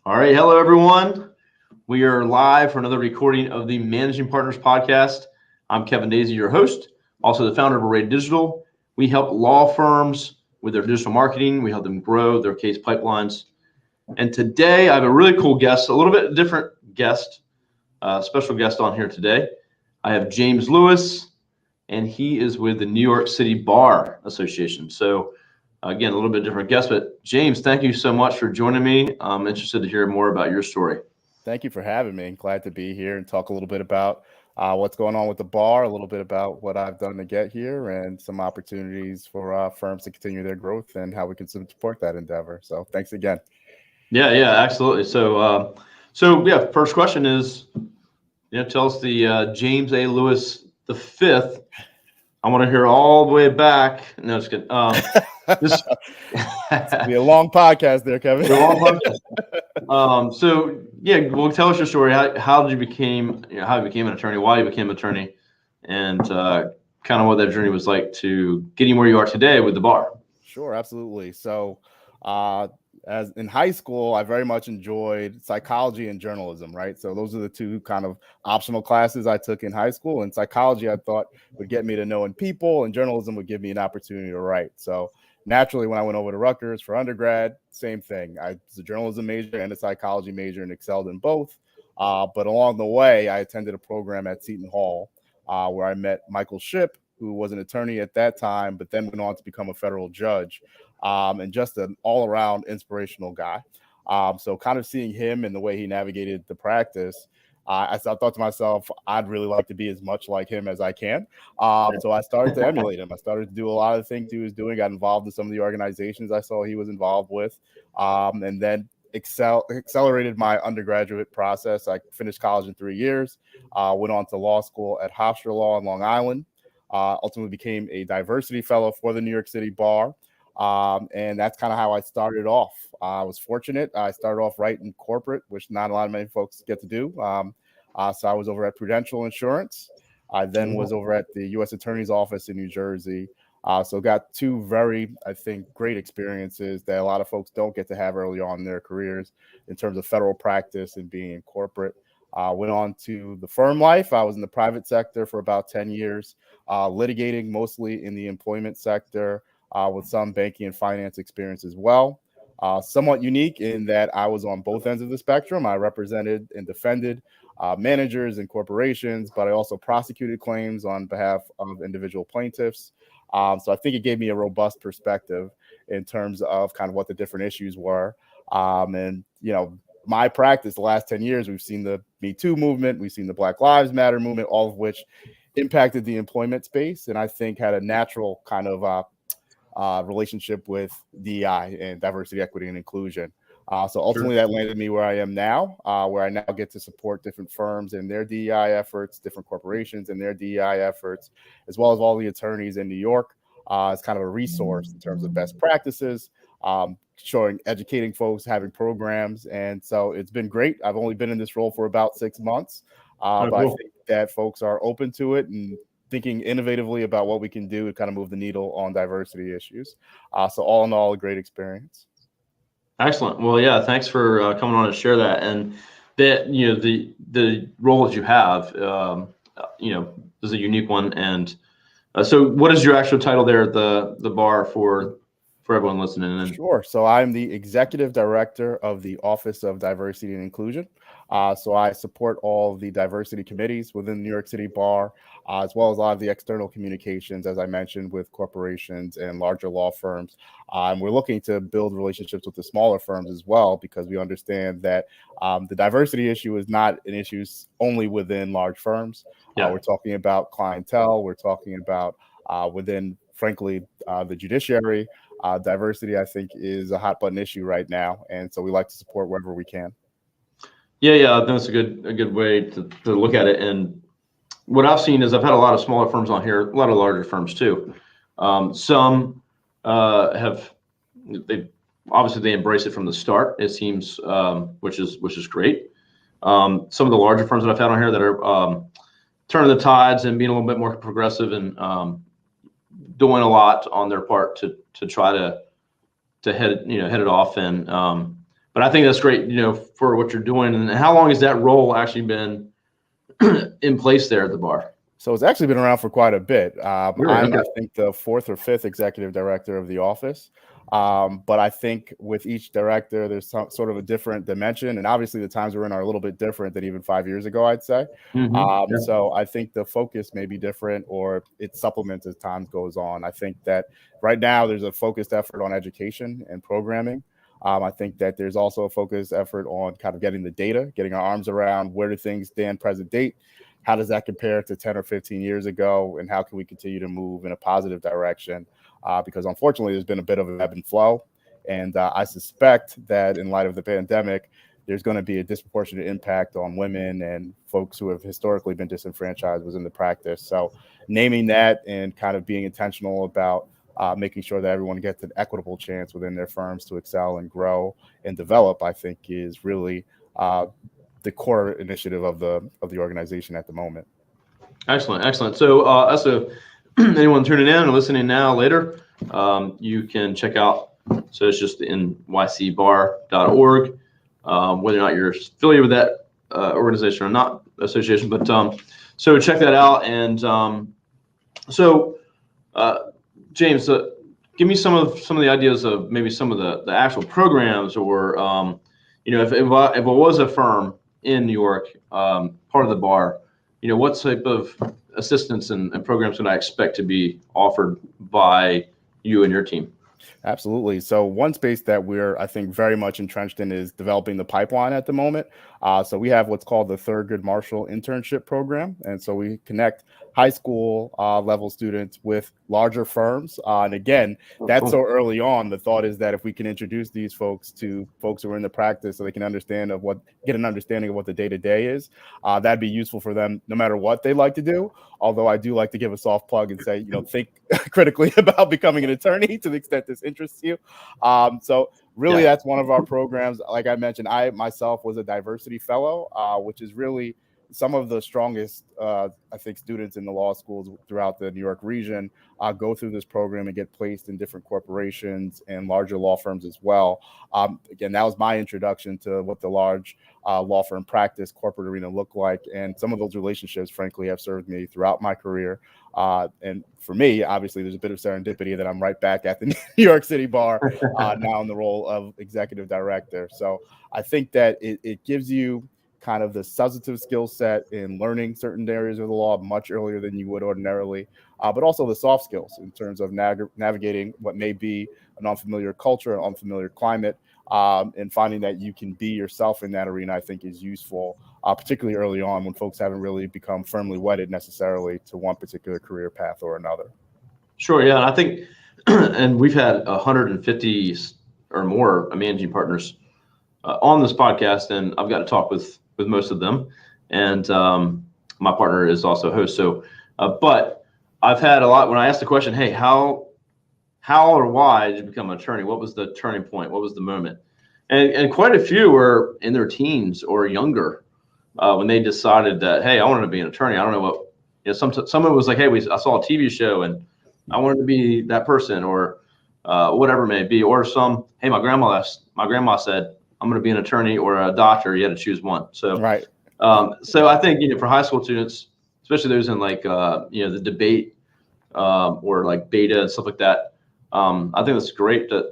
All right. Hello, everyone. We are live for another recording of the Managing Partners podcast. I'm Kevin Daisy, your host, also the founder of Array Digital. We help law firms with their digital marketing. We help them grow their case pipelines. And today I have a really cool guest, a little bit different guest, special guest on here today. I have James Lewis, and he is with the New York City Bar Association. So again, a little bit different guest, but James, thank you so much for joining me. I'm interested to hear more about your story. Thank you for having me. Glad to be here and talk a little bit about what's going on with the bar, a little bit about what I've done to get here, and some opportunities for firms to continue their growth and how we can support that endeavor. So thanks again. Yeah, absolutely. So yeah, first question is, tell us the James A. Lewis the Fifth. I want to hear all the way back. No, just kidding. It's gonna be a long podcast there, Kevin. A long podcast. So yeah, well, tell us your story. How did you became an attorney? Why you became an attorney, and kind of what that journey was like to getting where you are today with the bar. Sure, absolutely. So, as in high school, I very much enjoyed psychology and journalism, right? So those are the two kind of optional classes I took in high school. And psychology, I thought, would get me to knowing people, and journalism would give me an opportunity to write. So naturally, when I went over to Rutgers for undergrad, same thing. I was a journalism major and a psychology major and excelled in both. But along the way, I attended a program at Seton Hall where I met Michael Shipp, who was an attorney at that time, but then went on to become a federal judge. And just an all-around inspirational guy. So kind of seeing him and the way he navigated the practice, I thought to myself, I'd really like to be as much like him as I can. So I started to emulate him. I started to do a lot of the things he was doing, got involved in some of the organizations I saw he was involved with, and then accelerated my undergraduate process. I finished college in 3 years, went on to law school at Hofstra Law in Long Island, ultimately became a diversity fellow for the New York City Bar. And that's kind of how I started off. I was fortunate. I started off right in corporate, which not many folks get to do. So I was over at Prudential Insurance. I then was over at the U.S. Attorney's Office in New Jersey. So got two very, I think, great experiences that a lot of folks don't get to have early on in their careers in terms of federal practice and being in corporate. Went on to the firm life. I was in the private sector for about 10 years, litigating mostly in the employment sector, with some banking and finance experience as well. Somewhat unique in that I was on both ends of the spectrum. I represented and defended managers and corporations, but I also prosecuted claims on behalf of individual plaintiffs. So I think it gave me a robust perspective in terms of kind of what the different issues were. And, my practice the last 10 years, we've seen the Me Too movement, we've seen the Black Lives Matter movement, all of which impacted the employment space, and I think had a natural kind of relationship with DEI and diversity, equity, and inclusion. So ultimately that landed me where I am now, where I now get to support different firms in their DEI efforts, different corporations in their DEI efforts, as well as all the attorneys in New York as kind of a resource in terms of best practices, educating folks, having programs. And so it's been great. I've only been in this role for about 6 months, but I think that folks are open to it and thinking innovatively about what we can do to kind of move the needle on diversity issues. So all in all, a great experience. Excellent. Well, yeah, thanks for coming on to share that. And that, the role that you have, is a unique one. And so what is your actual title there at the bar for everyone listening in? Sure. So I'm the executive director of the Office of Diversity and Inclusion. So I support all the diversity committees within the New York City Bar, as well as a lot of the external communications, as I mentioned, with corporations and larger law firms. And we're looking to build relationships with the smaller firms as well, because we understand that the diversity issue is not an issue only within large firms. We're talking about clientele. We're talking about within, frankly, the judiciary. Diversity, I think, is a hot button issue right now. And so we like to support wherever we can. Yeah, that's a good way to look at it. And what I've seen is I've had a lot of smaller firms on here, a lot of larger firms too. Some they embrace it from the start, it seems, which is great. Some of the larger firms that I've had on here that are turning the tides and being a little bit more progressive and doing a lot on their part to try to head it off and But I think that's great, for what you're doing. And how long has that role actually been in place there at the bar? So it's actually been around for quite a bit. Really? I'm, Okay. I think, the 4th or 5th executive director of the office. But I think with each director, there's some sort of a different dimension. And obviously the times we're in are a little bit different than even 5 years ago, I'd say. Yeah. So I think the focus may be different, or it supplements as time goes on. I think that right now there's a focused effort on education and programming. I think that there's also a focused effort on kind of getting the data, getting our arms around where do things stand present date. How does that compare to 10 or 15 years ago? And how can we continue to move in a positive direction? Because unfortunately, there's been a bit of an ebb and flow. And I suspect that in light of the pandemic, there's going to be a disproportionate impact on women and folks who have historically been disenfranchised within the practice. So naming that and kind of being intentional about making sure that everyone gets an equitable chance within their firms to excel and grow and develop, I think is really the core initiative of the organization at the moment. Excellent. So anyone tuning in or listening now later, you can check out. So it's just the nycbar.org. Whether or not you're affiliated with that organization or not, association, but so check that out. And James, give me some of the ideas of maybe some of the actual programs, or if it was a firm in New York, part of the bar, what type of assistance and programs can I expect to be offered by you and your team? Absolutely. So one space that we're, I think, very much entrenched in is developing the pipeline at the moment. So we have what's called the Thurgood Marshall Internship Program. And so we connect high school level students with larger firms. And again, that's so early on. The thought is that if we can introduce these folks to folks who are in the practice so they can get an understanding of what the day-to-day is, that'd be useful for them no matter what they like to do. Although I do like to give a soft plug and say, think critically about becoming an attorney to the extent this interests you. So really, that's one of our programs. Like I mentioned, I myself was a diversity fellow, which is really some of the strongest, I think, students in the law schools throughout the New York region go through this program and get placed in different corporations and larger law firms as well. Again, that was my introduction to what the large law firm practice corporate arena looked like. And some of those relationships, frankly, have served me throughout my career. And for me, obviously, there's a bit of serendipity that I'm right back at the New York City bar now in the role of executive director. So I think that it gives you kind of the substantive skill set in learning certain areas of the law much earlier than you would ordinarily, but also the soft skills in terms of navigating what may be an unfamiliar culture, an unfamiliar climate, and finding that you can be yourself in that arena, I think is useful, particularly early on when folks haven't really become firmly wedded necessarily to one particular career path or another. Sure, yeah, and I think, and we've had 150 or more managing partners on this podcast, and I've got to talk with most of them, and my partner is also a host. So, but I've had a lot when I asked the question, hey, how or why did you become an attorney? What was the turning point? What was the moment? And quite a few were in their teens or younger when they decided that, hey, I wanted to be an attorney. I don't know what, someone was like, hey, I saw a TV show and I wanted to be that person, or whatever it may be, or hey, my grandma said, I'm going to be an attorney or a doctor. You had to choose one. So, right. So I think, for high school students, especially those in like, the debate or like beta and stuff like that, I think it's great to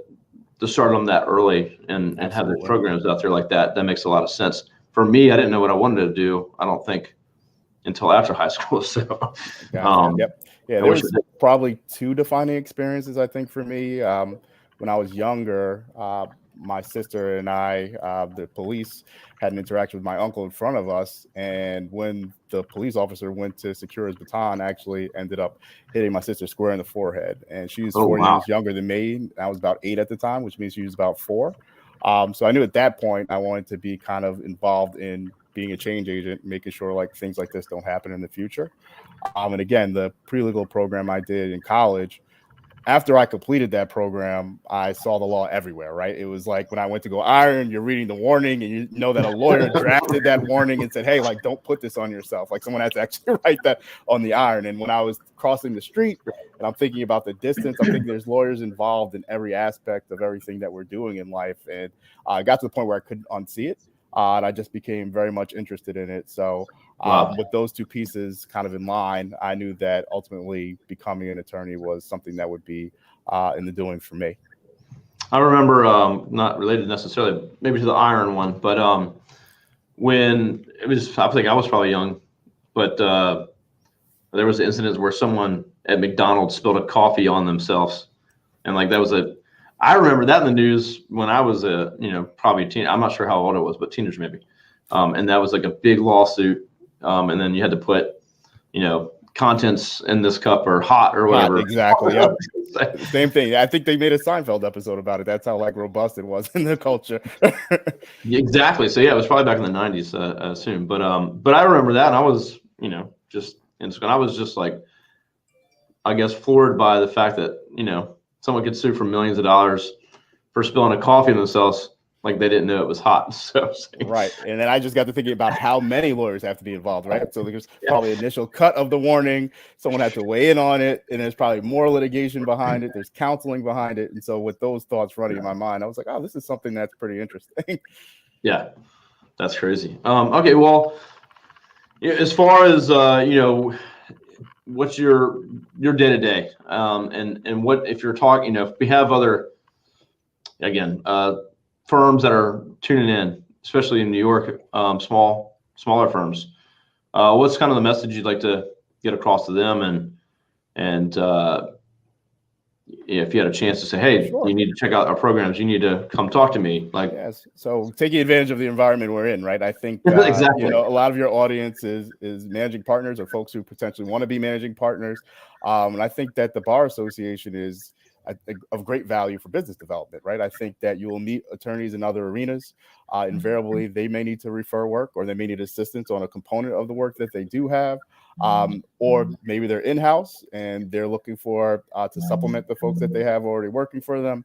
start them that early and have their programs out there like that. That makes a lot of sense. For me, I didn't know what I wanted to do, I don't think, until after high school. So, yep. Yeah, there was probably two defining experiences, I think, for me. When I was younger, my sister and I, the police had an interaction with my uncle in front of us. And when the police officer went to secure his baton, actually ended up hitting my sister square in the forehead. And she's 4 years younger than me. I was about 8 at the time, which means she was about 4. So I knew at that point I wanted to be kind of involved in being a change agent, making sure like things like this don't happen in the future. And again, the pre-legal program I did in college after I completed that program, I saw the law everywhere, right? It was like when I went to go iron, you're reading the warning and you know that a lawyer drafted that warning and said, hey, like, don't put this on yourself. Like someone had to actually write that on the iron. And when I was crossing the street and I'm thinking about the distance, I'm thinking there's lawyers involved in every aspect of everything that we're doing in life. And I got to the point where I couldn't unsee it. And I just became very much interested in it. So with those two pieces kind of in line, I knew that ultimately becoming an attorney was something that would be in the doing for me. I remember, not related necessarily, maybe to the iron one, but when it was, I think I was probably young, but there was incidents where someone at McDonald's spilled a coffee on themselves. And like that was I remember that in the news when I was probably a teen. I'm not sure how old I was, but teenager maybe. And that was like a big lawsuit. And then you had to put, contents in this cup or hot or whatever. Exactly. Yep. Same thing. I think they made a Seinfeld episode about it. That's how like robust it was in the culture. Exactly. So yeah, it was probably back in the 90s, I assume. But I remember that, and I was, just in school. I was just like, I guess, floored by the fact that someone could sue for millions of dollars for spilling a coffee on themselves, like they didn't know it was hot. So right. And then I just got to thinking about how many lawyers have to be involved, right? So there's probably initial cut of the warning, someone had to weigh in on it, and there's probably more litigation behind it, there's counseling behind it. And so with those thoughts running in my mind, I was like, oh, this is something that's pretty interesting. Yeah, that's crazy. Okay, well, as far as what's your day-to-day, and what if you're talking, if we have other, again, firms that are tuning in, especially in New York, smaller firms, what's kind of the message you'd like to get across to them, and if you had a chance to say, hey, you need to check out our programs, you need to come talk to me. Like, yes. So taking advantage of the environment we're in, right? I think exactly. A lot of your audience is managing partners or folks who potentially want to be managing partners. And I think that the Bar Association is of great value for business development, right? I think that you will meet attorneys in other arenas. Invariably, they may need to refer work, or they may need assistance on a component of the work that they do have. Or maybe they're in-house and they're looking for to supplement the folks that they have already working for them.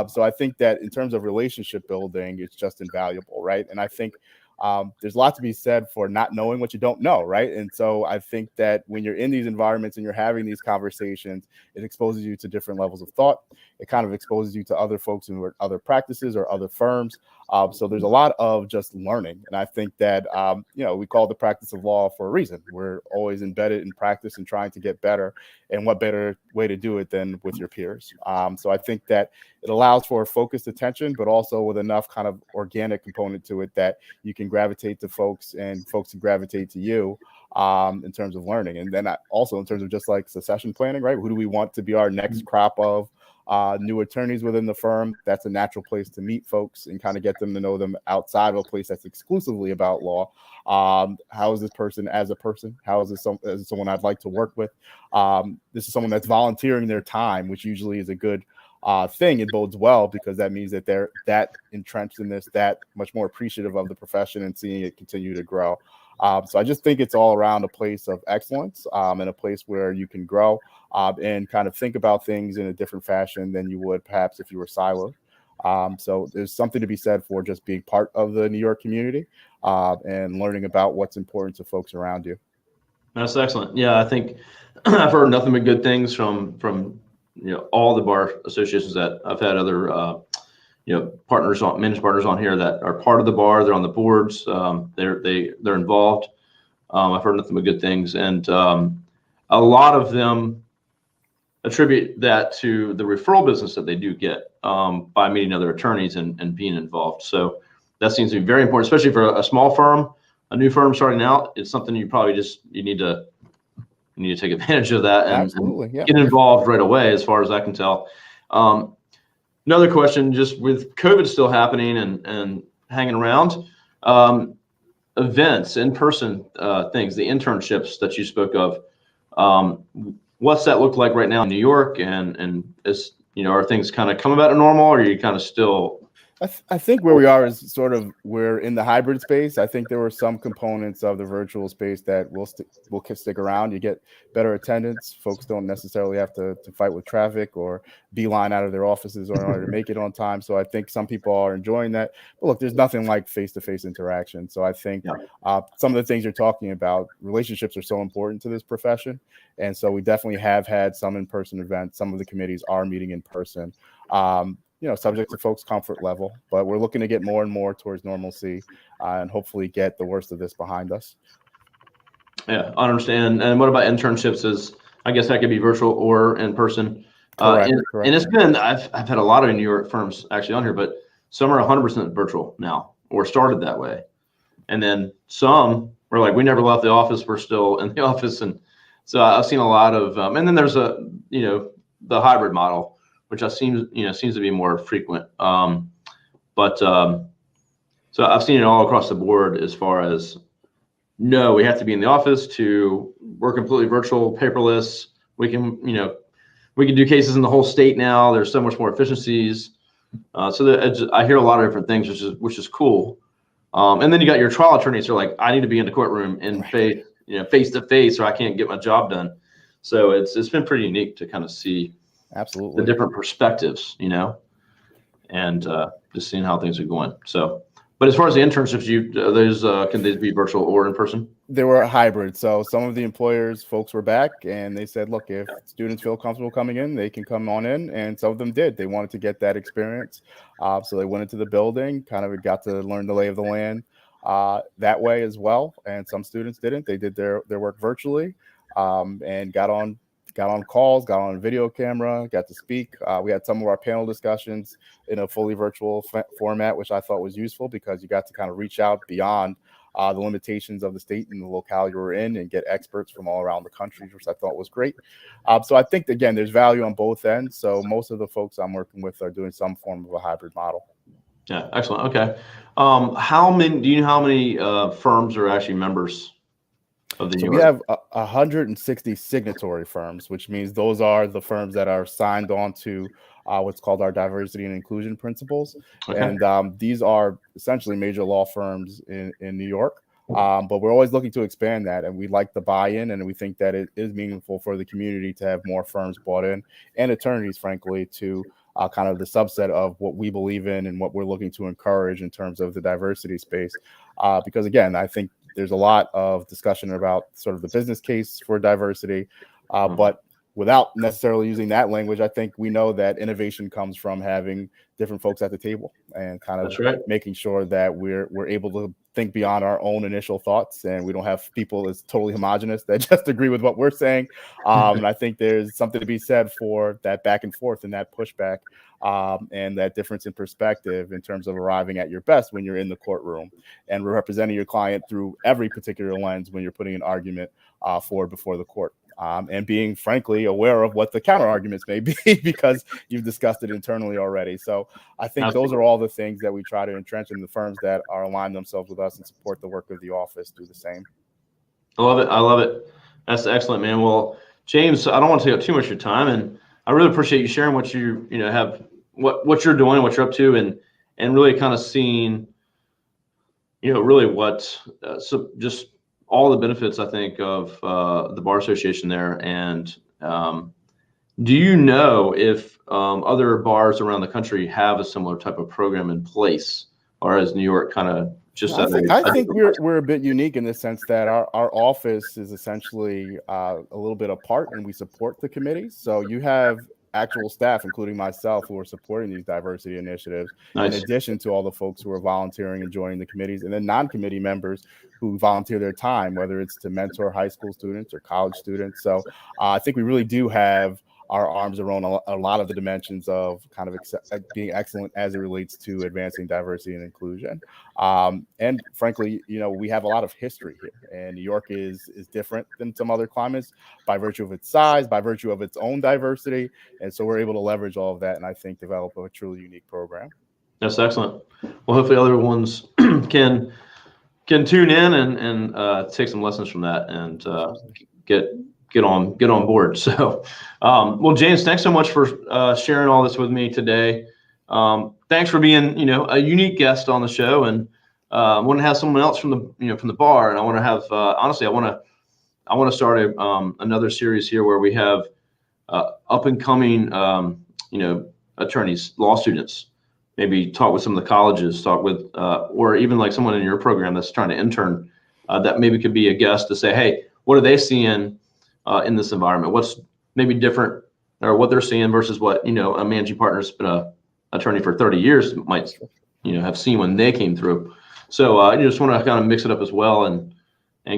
So I think that in terms of relationship building, it's just invaluable, right? And I think there's a lot to be said for not knowing what you don't know, right? And so I think that when you're in these environments and you're having these conversations, it exposes you to different levels of thought. It kind of exposes you to other folks in other practices or other firms. So there's a lot of just learning. And I think that, we call the practice of law for a reason. We're always embedded in practice and trying to get better. And what better way to do it than with your peers? So I think that it allows for focused attention, but also with enough kind of organic component to it that you can gravitate to folks and folks can gravitate to you in terms of learning. And then also in terms of just like succession planning, right? Who do we want to be our next crop of new attorneys within the firm? That's a natural place to meet folks and kind of get them to know them outside of a place that's exclusively about law. How is this person as a person? How is this someone I'd like to work with? This is someone that's volunteering their time, which usually is a good thing. It bodes well because that means that they're that entrenched in this, that much more appreciative of the profession and seeing it continue to grow. So I just think it's all around a place of excellence and a place where you can grow and kind of think about things in a different fashion than you would perhaps if you were siloed. So there's something to be said for just being part of the New York community and learning about what's important to folks around you. That's excellent. Yeah, I think I've heard nothing but good things from all the bar associations that I've had other partners on, managed partners on here that are part of the bar. They're on the boards. They're involved. I've heard nothing but good things, and a lot of them attribute that to the referral business that they do get by meeting other attorneys and being involved. So that seems to be very important, especially for a small firm, a new firm starting out. It's something you probably you need to take advantage of that and get involved right away, as far as I can tell. Another question, just with COVID still happening and hanging around, events, in-person things, the internships that you spoke of, what's that look like right now in New York? And is, are things kind of coming back to normal, or are you kind of still I think where we are is sort of we're in the hybrid space. I think there were some components of the virtual space that will stick around. You get better attendance. Folks don't necessarily have to fight with traffic or beeline out of their offices in order to make it on time. So I think some people are enjoying that. But look, there's nothing like face-to-face interaction. So I think some of the things you're talking about, relationships are so important to this profession. And so we definitely have had some in-person events. Some of the committees are meeting in person. Subject to folks' comfort level, but we're looking to get more and more towards normalcy and hopefully get the worst of this behind us. Yeah, I understand. And what about internships? I guess that could be virtual or in person. Correct. And it's been, I've had a lot of New York firms actually on here, but some are 100% virtual now or started that way. And then some were like, we never left the office. We're still in the office. And so I've seen a lot of, and then there's the hybrid model, which seems to be more frequent. So I've seen it all across the board as far as, no, we have to be in the office, to we're completely virtual, paperless. We can do cases in the whole state now. There's so much more efficiencies. So I hear a lot of different things, which is cool. And then you got your trial attorneys who are like, I need to be in the courtroom and face to face, or I can't get my job done. So it's been pretty unique to kind of see absolutely the different perspectives, and just seeing how things are going. So, but as far as the internships, can these be virtual or in person? They were hybrid. So some of the employers, folks were back and they said, look, if students feel comfortable coming in, they can come on in. And some of them did. They wanted to get that experience. So they went into the building, kind of got to learn the lay of the land that way as well. And some students didn't. They did their work virtually and got on calls, got on video camera, got to speak. We had some of our panel discussions in a fully virtual format, which I thought was useful because you got to kind of reach out beyond the limitations of the state and the locale you were in and get experts from all around the country, which I thought was great. So I think, again, there's value on both ends. So most of the folks I'm working with are doing some form of a hybrid model. Yeah, excellent. Okay. Do you know how many firms are actually members of the New York? We have 160 signatory firms, which means those are the firms that are signed on to what's called our diversity and inclusion principles. Okay. And these are essentially major law firms in New York. But we're always looking to expand that, and we like the buy-in, and we think that it is meaningful for the community to have more firms bought in, and attorneys, frankly, to kind of the subset of what we believe in and what we're looking to encourage in terms of the diversity space. Because again, I think there's a lot of discussion about sort of the business case for diversity, but without necessarily using that language, I think we know that innovation comes from having different folks at the table and kind of making sure that we're able to think beyond our own initial thoughts, and we don't have people that's totally homogenous that just agree with what we're saying. And I think there's something to be said for that back and forth and that pushback and that difference in perspective in terms of arriving at your best when you're in the courtroom and representing your client through every particular lens when you're putting an argument forward before the court. And being, frankly, aware of what the counter arguments may be because you've discussed it internally already. So I think those are all the things that we try to entrench in the firms that are aligned themselves with us and support the work of the office do the same. I love it. That's excellent, man. Well, James, I don't want to take up too much of your time, and I really appreciate you sharing what you have, what you're doing, what you're up to, and really kind of seeing, really what just all the benefits, I think, of the Bar Association there. And do you know if other bars around the country have a similar type of program in place, or is New York kind of just? I think we're a bit unique in the sense that our office is essentially a little bit apart, and we support the committees. So you have actual staff, including myself, who are supporting these diversity initiatives, in addition to all the folks who are volunteering and joining the committees, and then non-committee members who volunteer their time, whether it's to mentor high school students or college students. So I think we really do have our arms around a lot of the dimensions of kind of being excellent as it relates to advancing diversity and inclusion. And frankly, we have a lot of history here, and New York is different than some other climates by virtue of its size, by virtue of its own diversity. And so we're able to leverage all of that and I think develop a truly unique program. That's excellent. Well, hopefully other ones can tune in and take some lessons from that and get on board. So, well, James, thanks so much for sharing all this with me today. Thanks for being, a unique guest on the show, and I want to have someone else from the bar, and I want to have honestly, I want to start another series here where we have up and coming, attorneys, law students. Maybe talk with some of the colleges, talk with, or even like someone in your program that's trying to intern, that maybe could be a guest to say, hey, what are they seeing in this environment? What's maybe different, or what they're seeing versus what, a managing partner's been a attorney for 30 years might, have seen when they came through. So I just want to kind of mix it up as well and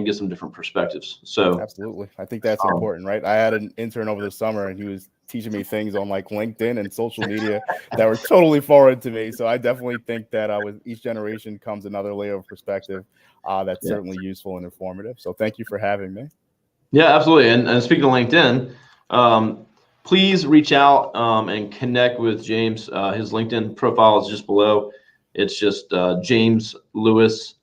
get some different perspectives. So absolutely, I think that's important, right? I had an intern over the summer, and he was teaching me things on like LinkedIn and social media that were totally foreign to me. So I definitely think that with each generation comes another layer of perspective that's certainly useful and informative. So thank you for having me. Yeah, absolutely. And speaking of LinkedIn, please reach out and connect with James. His LinkedIn profile is just below. It's just James Lewis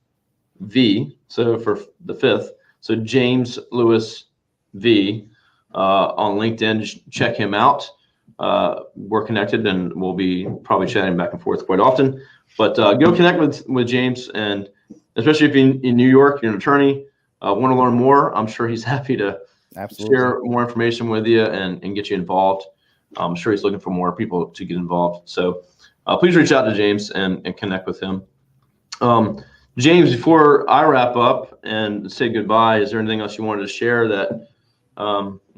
V. So for the 5th. So James Lewis V on LinkedIn. Just check him out. We're connected, and we'll be probably chatting back and forth quite often. But go connect with James, and especially if you're in New York, you're an attorney, want to learn more. I'm sure he's happy to share more information with you and get you involved. I'm sure he's looking for more people to get involved. So please reach out to James and connect with him. James, before I wrap up and say goodbye, is there anything else you wanted to share that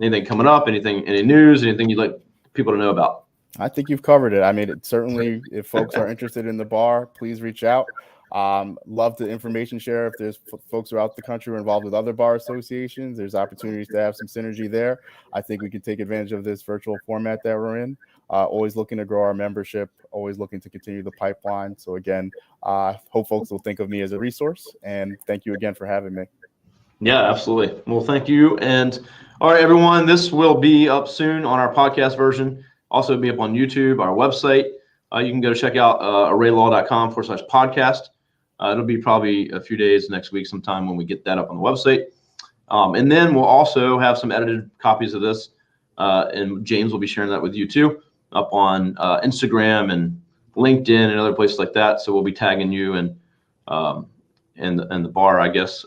anything coming up, any news, anything you'd like people to know about? I think you've covered it. I mean, certainly if folks are interested in the bar, please reach out. Love the information share. If there's folks throughout the country who are involved with other bar associations, there's opportunities to have some synergy there. I think we can take advantage of this virtual format that we're in. Always looking to grow our membership, always looking to continue the pipeline. So again, hope folks will think of me as a resource, and thank you again for having me. Yeah, absolutely. Well, thank you. And all right, everyone, this will be up soon on our podcast version. Also be up on YouTube, our website. You can go check out arraylaw.com/podcast. It'll be probably a few days next week sometime when we get that up on the website. And then we'll also have some edited copies of this, and James will be sharing that with you too, up on Instagram and LinkedIn and other places like that. So we'll be tagging you and the bar, I guess.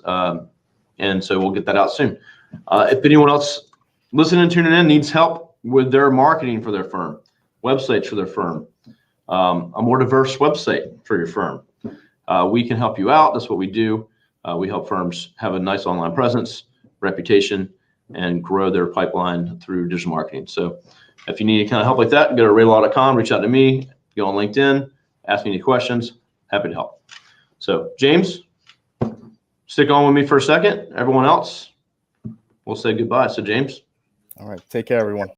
And so we'll get that out soon. If anyone else listening and tuning in needs help with their marketing for their firm, websites for their firm, a more diverse website for your firm, we can help you out. That's what we do. We help firms have a nice online presence, reputation, and grow their pipeline through digital marketing. So if you need any kind of help like that, go to arraylaw.com, reach out to me, go on LinkedIn, ask me any questions. Happy to help. So James, stick on with me for a second. Everyone else, we'll say goodbye. So James. All right. Take care, everyone.